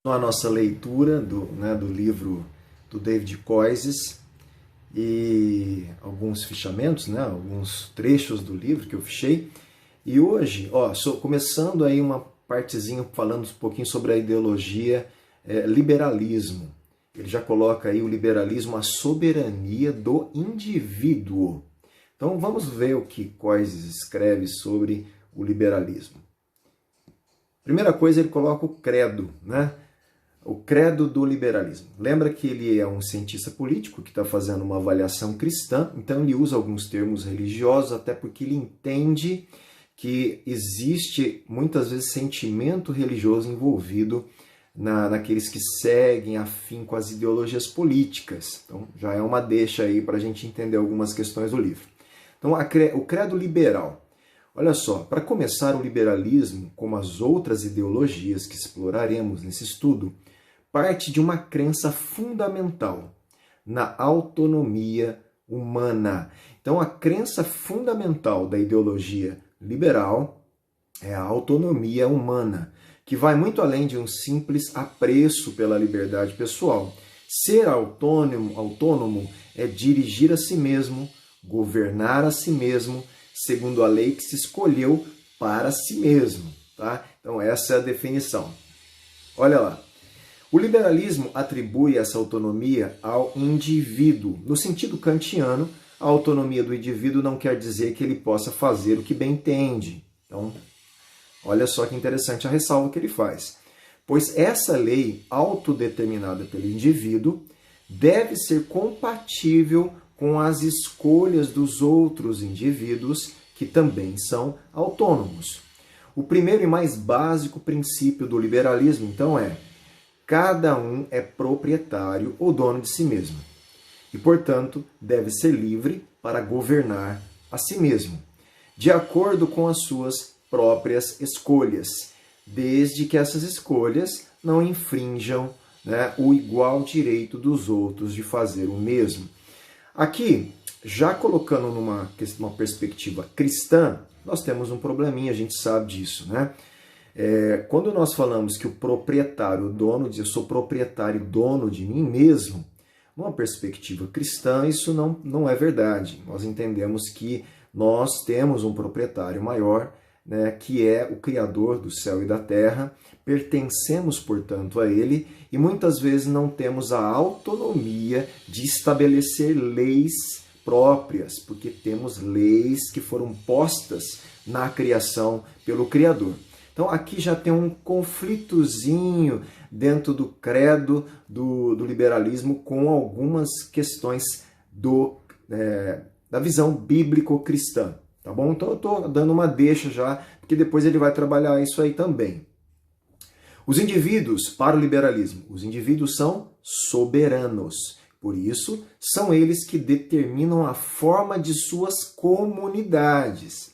A nossa leitura do livro do David Koyzis e alguns fichamentos, alguns trechos do livro que eu fichei. E hoje, começando aí uma partezinha falando um pouquinho sobre a ideologia liberalismo. Ele já coloca aí o liberalismo, a soberania do indivíduo. Então vamos ver o que Koyzis escreve sobre o liberalismo. Primeira coisa, ele coloca o credo, O credo do liberalismo. Lembra que ele é um cientista político que está fazendo uma avaliação cristã, então ele usa alguns termos religiosos, até porque ele entende que existe muitas vezes sentimento religioso envolvido naqueles que seguem afim com as ideologias políticas. Então já é uma deixa aí para a gente entender algumas questões do livro. Então o credo liberal. Olha só, para começar, o liberalismo, como as outras ideologias que exploraremos nesse estudo, parte de uma crença fundamental na autonomia humana. Então, a crença fundamental da ideologia liberal é a autonomia humana, que vai muito além de um simples apreço pela liberdade pessoal. Ser autônomo é dirigir a si mesmo, governar a si mesmo, segundo a lei que se escolheu para si mesmo. Tá? Então, essa é a definição. Olha lá. O liberalismo atribui essa autonomia ao indivíduo. No sentido kantiano, a autonomia do indivíduo não quer dizer que ele possa fazer o que bem entende. Então, olha só que interessante a ressalva que ele faz. Pois essa lei autodeterminada pelo indivíduo deve ser compatível com as escolhas dos outros indivíduos que também são autônomos. O primeiro e mais básico princípio do liberalismo, então, é: cada um é proprietário ou dono de si mesmo e, portanto, deve ser livre para governar a si mesmo, de acordo com as suas próprias escolhas, desde que essas escolhas não infrinjam o igual direito dos outros de fazer o mesmo. Aqui, já colocando numa perspectiva cristã, nós temos um probleminha, a gente sabe disso, quando nós falamos que o proprietário, o dono diz, eu sou proprietário e dono de mim mesmo, numa perspectiva cristã, isso não é verdade. Nós entendemos que nós temos um proprietário maior, que é o Criador do céu e da terra, pertencemos, portanto, a Ele e muitas vezes não temos a autonomia de estabelecer leis próprias, porque temos leis que foram postas na criação pelo Criador. Então aqui já tem um conflitozinho dentro do credo do liberalismo com algumas questões da visão bíblico-cristã. Tá bom? Então eu estou dando uma deixa já, porque depois ele vai trabalhar isso aí também. Os indivíduos, para o liberalismo, os indivíduos são soberanos. Por isso, são eles que determinam a forma de suas comunidades.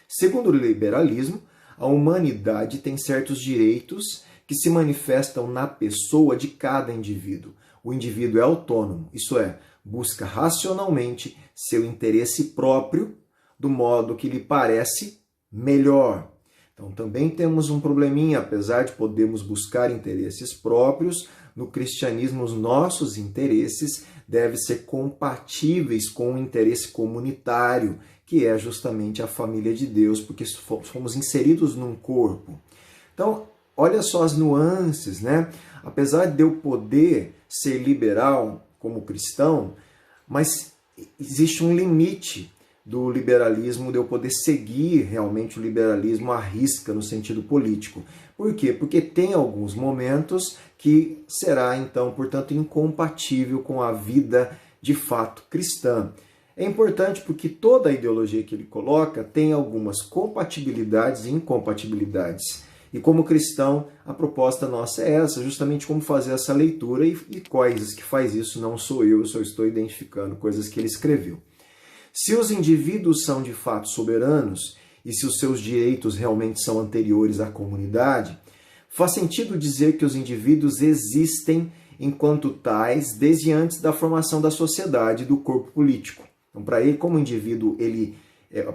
Segundo o liberalismo, a humanidade tem certos direitos que se manifestam na pessoa de cada indivíduo. O indivíduo é autônomo, isso é, busca racionalmente seu interesse próprio do modo que lhe parece melhor. Então também temos um probleminha, apesar de podermos buscar interesses próprios, no cristianismo os nossos interesses devem ser compatíveis com o interesse comunitário, que é justamente a família de Deus, porque fomos inseridos num corpo. Então, olha só as nuances, Apesar de eu poder ser liberal como cristão, mas existe um limite do liberalismo, de eu poder seguir realmente o liberalismo à risca no sentido político. Por quê? Porque tem alguns momentos que será, então, portanto, incompatível com a vida de fato cristã. É importante porque toda a ideologia que ele coloca tem algumas compatibilidades e incompatibilidades. E como cristão, a proposta nossa é essa, justamente como fazer essa leitura e coisas que faz isso não sou eu só estou identificando coisas que ele escreveu. Se os indivíduos são de fato soberanos e se os seus direitos realmente são anteriores à comunidade, faz sentido dizer que os indivíduos existem enquanto tais desde antes da formação da sociedade e do corpo político. Então, para ele, como indivíduo,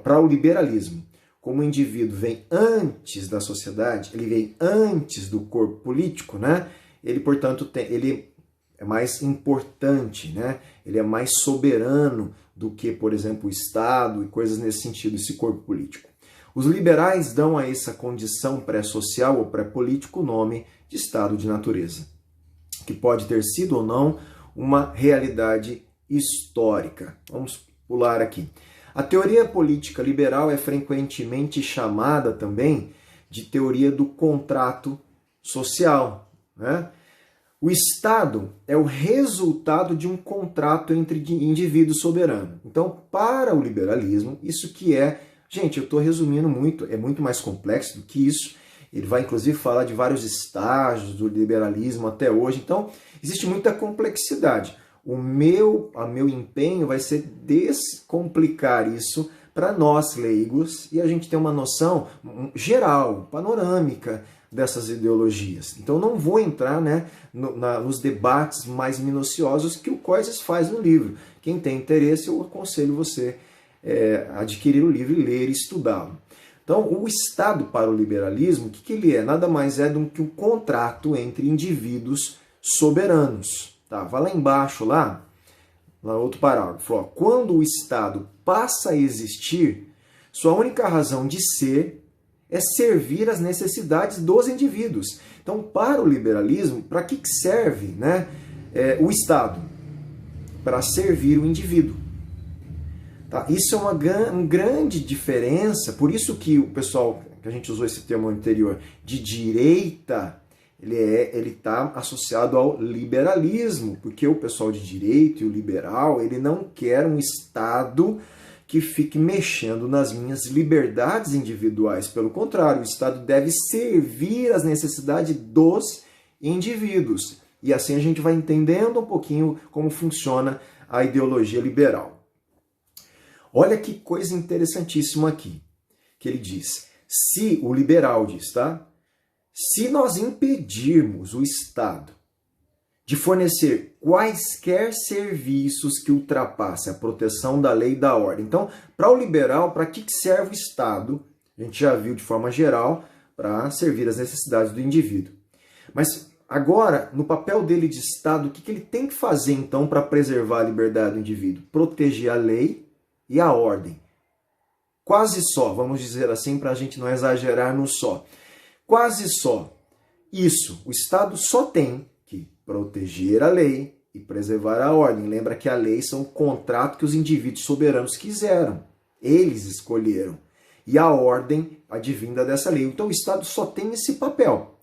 para o liberalismo, como o indivíduo vem antes da sociedade, ele vem antes do corpo político, ele, portanto, ele é mais importante, né? Ele é mais soberano do que, por exemplo, o Estado e coisas nesse sentido, esse corpo político. Os liberais dão a essa condição pré-social ou pré-político o nome de estado de natureza, que pode ter sido ou não uma realidade histórica. Vamos pular aqui. A teoria política liberal é frequentemente chamada também de teoria do contrato social, né? O Estado é o resultado de um contrato entre indivíduos soberanos. Então, para o liberalismo, isso que é... Gente, eu estou resumindo muito, é muito mais complexo do que isso. Ele vai, inclusive, falar de vários estágios do liberalismo até hoje. Então, existe muita complexidade. O meu empenho vai ser descomplicar isso para nós leigos e a gente ter uma noção geral, panorâmica dessas ideologias. Então não vou entrar, né, nos debates mais minuciosos que o Coises faz no livro. Quem tem interesse, eu aconselho você adquirir o livro e ler e estudá-lo. Então, o Estado para o liberalismo, o que ele é? Nada mais é do que um contrato entre indivíduos soberanos. Tá? Vai lá embaixo, lá outro parágrafo. Ó, quando o Estado passa a existir, sua única razão de ser é servir às necessidades dos indivíduos. Então, para o liberalismo, para que serve, né, o Estado? Para servir o indivíduo. Tá? Isso é uma grande diferença, por isso que o pessoal, que a gente usou esse termo anterior, de direita, ele está associado ao liberalismo, porque o pessoal de direita e o liberal, ele não quer um Estado que fique mexendo nas minhas liberdades individuais. Pelo contrário, o Estado deve servir às necessidades dos indivíduos. E assim a gente vai entendendo um pouquinho como funciona a ideologia liberal. Olha que coisa interessantíssima aqui, que ele diz, se o liberal diz, tá? Se nós impedirmos o Estado de fornecer quaisquer serviços que ultrapassem a proteção da lei e da ordem. Então, para o liberal, para que serve o Estado? A gente já viu de forma geral, para servir às necessidades do indivíduo. Mas agora, no papel dele de Estado, o que ele tem que fazer então para preservar a liberdade do indivíduo? Proteger a lei e a ordem. Quase só, vamos dizer assim, para a gente não exagerar no só. Quase só. Isso, o Estado só tem que proteger a lei e preservar a ordem. Lembra que a lei são o contrato que os indivíduos soberanos quiseram. Eles escolheram. E a ordem advinda dessa lei. Então o Estado só tem esse papel.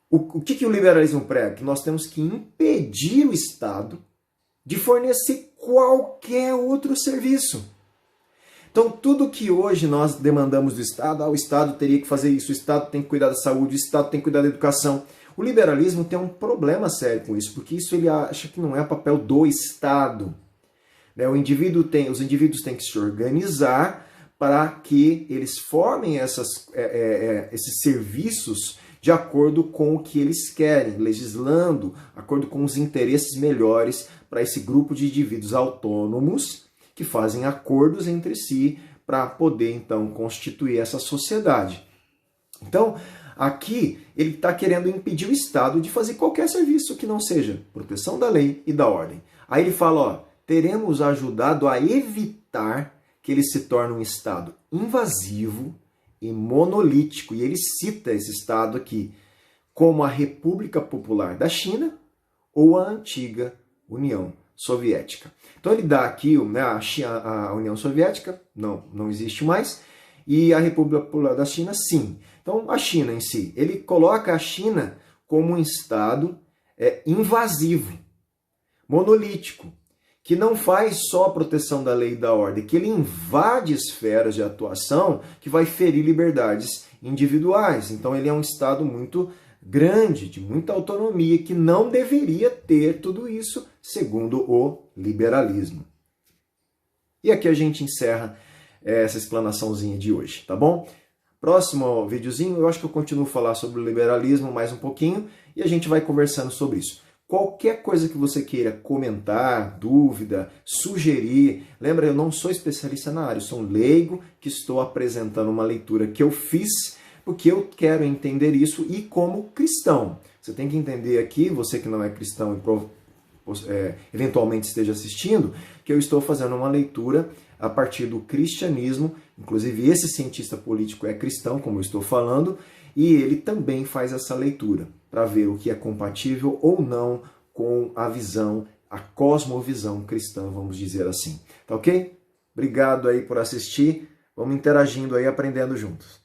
O que o liberalismo prega? Que nós temos que impedir o Estado de fornecer qualquer outro serviço. Então, tudo que hoje nós demandamos do Estado, o Estado teria que fazer isso, o Estado tem que cuidar da saúde, o Estado tem que cuidar da educação. O liberalismo tem um problema sério com isso, porque isso ele acha que não é papel do Estado. Os indivíduos têm que se organizar para que eles formem esses serviços de acordo com o que eles querem, legislando, de acordo com os interesses melhores para esse grupo de indivíduos autônomos que fazem acordos entre si para poder, então, constituir essa sociedade. Então, aqui, ele está querendo impedir o Estado de fazer qualquer serviço que não seja proteção da lei e da ordem. Aí ele fala, ó, teremos ajudado a evitar que ele se torne um Estado invasivo e monolítico. E ele cita esse Estado aqui como a República Popular da China ou a antiga União Soviética. Então ele dá aqui, né, a União Soviética não existe mais, e a República Popular da China, sim. Então a China em si, ele coloca a China como um Estado invasivo, monolítico, que não faz só a proteção da lei e da ordem, que ele invade esferas de atuação que vai ferir liberdades individuais. Então ele é um Estado muito grande, de muita autonomia, que não deveria ter tudo isso, segundo o liberalismo. E aqui a gente encerra essa explanaçãozinha de hoje, tá bom? Próximo videozinho, eu acho que eu continuo a falar sobre o liberalismo mais um pouquinho e a gente vai conversando sobre isso. Qualquer coisa que você queira comentar, dúvida, sugerir, lembra, eu não sou especialista na área, eu sou um leigo que estou apresentando uma leitura que eu fiz porque eu quero entender isso e como cristão. Você tem que entender aqui, você que não é cristão e eventualmente esteja assistindo, que eu estou fazendo uma leitura a partir do cristianismo, inclusive esse cientista político é cristão, como eu estou falando, e ele também faz essa leitura, para ver o que é compatível ou não com a visão, a cosmovisão cristã, vamos dizer assim. Tá ok? Obrigado aí por assistir, vamos interagindo aí, aprendendo juntos.